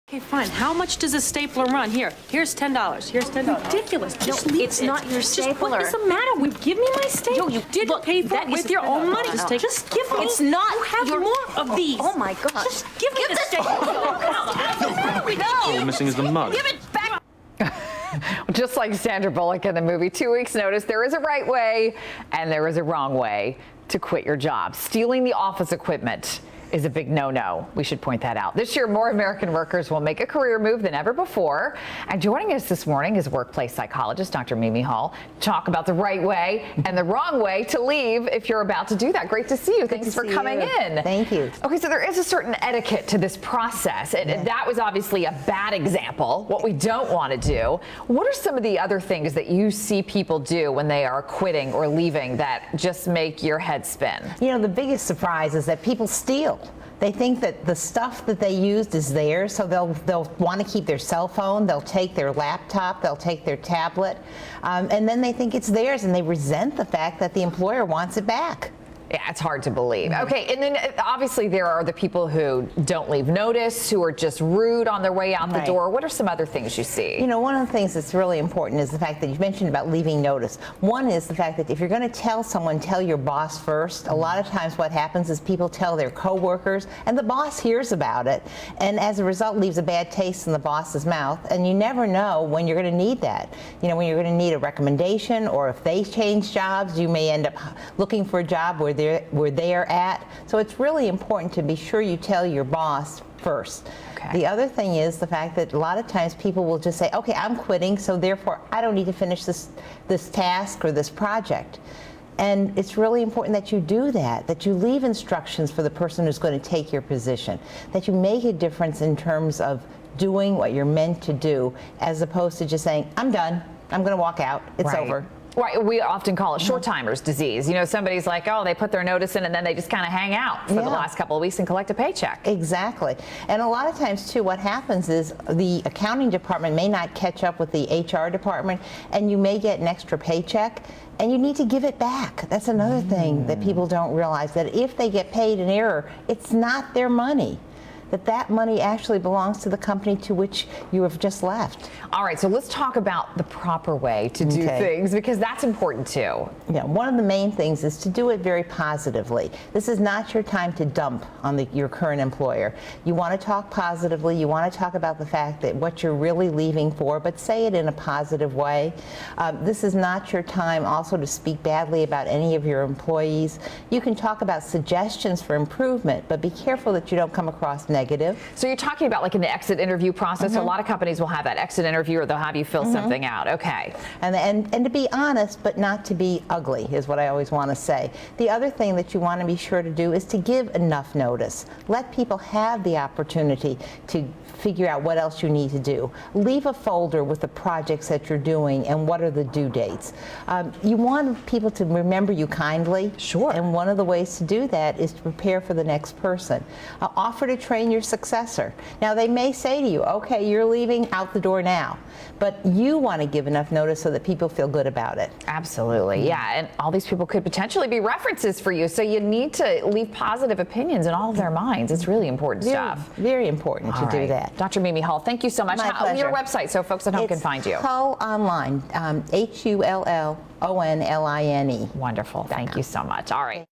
Okay, fine. How much does a stapler run? Here's $10. Here's $10. Ridiculous. Just leave it's not your stapler. What does the matter with? Give me my stapler. You didn't pay for it with your own money. Just give me. It's not. You have more of these. Oh my God! Just give me the stapler. All missing is the mug. Give it back. Just like Sandra Bullock in the movie 2 Weeks Notice, there is a right way and there is a wrong way to quit your job. Stealing the office equipment is a big no-no. We should point that out. This year, more American workers will make a career move than ever before. And joining us this morning is workplace psychologist Dr. Mimi Hall to talk about the right way and the wrong way to leave if you're about to do that. Great to see you. Thanks for coming in. Thank you. Okay, so there is a certain etiquette to this process. And that was obviously a bad example, what we don't want to do. What are some of the other things that you see people do when they are quitting or leaving that just make your head spin? You know, the biggest surprise is that people steal. They think that the stuff that they used is theirs, so they'll want to keep their cell phone, they'll take their laptop, they'll take their tablet, and then they think it's theirs, and they resent the fact that the employer wants it back. Yeah, it's hard to believe. Okay, and then obviously there are the people who don't leave notice, who are just rude on their way out the door. What are some other things you see? You know, one of the things that's really important is the fact that you mentioned about leaving notice. One is the fact that if you're going to tell someone, tell your boss first. A lot of times what happens is people tell their coworkers, and the boss hears about it, and as a result leaves a bad taste in the boss's mouth, and you never know when you're going to need that. You know, when you're going to need a recommendation, or if they change jobs, you may end up looking for a job where they are at. So it's really important to be sure you tell your boss first. Okay. The other thing is the fact that a lot of times people will just say, okay, I'm quitting, so therefore I don't need to finish this task or this project. And it's really important that you do that you leave instructions for the person who's going to take your position, that you make a difference in terms of doing what you're meant to do, as opposed to just saying, I'm done, I'm going to walk out, it's over. Right, we often call it short-timers disease. You know, somebody's like, oh, they put their notice in and then they just kind of hang out for the last couple of weeks and collect a paycheck. Exactly. And a lot of times, too, what happens is the accounting department may not catch up with the HR department, and you may get an extra paycheck, and you need to give it back. That's another thing that people don't realize, that if they get paid in error, it's not their money. That money actually belongs to the company to which you have just left. All right, so let's talk about the proper way to do things, because that's important too. Yeah, one of the main things is to do it very positively. This is not your time to dump on your current employer. You want to talk positively. You want to talk about the fact that what you're really leaving for, but say it in a positive way. This is not your time also to speak badly about any of your employees. You can talk about suggestions for improvement, but be careful that you don't come across negative. So you're talking about like in the exit interview process. A lot of companies will have that exit interview, or they'll have you fill something out. Okay. And to be honest, but not to be ugly, is what I always want to say. The other thing that you want to be sure to do is to give enough notice. Let people have the opportunity to figure out what else you need to do. Leave a folder with the projects that you're doing and what are the due dates. You want people to remember you kindly. Sure. And one of the ways to do that is to prepare for the next person. Offer to train your successor. Now, they may say to you, okay, you're leaving, out the door now. But you want to give enough notice so that people feel good about it. Absolutely, yeah. And all these people could potentially be references for you. So you need to leave positive opinions in all of their minds. It's really important stuff. Very important to do that. Dr. Mimi Hall, thank you so much. My pleasure. Your website, so folks at home can find you. Hull Online, HULLONLINE. Wonderful. Thank you so much. All right.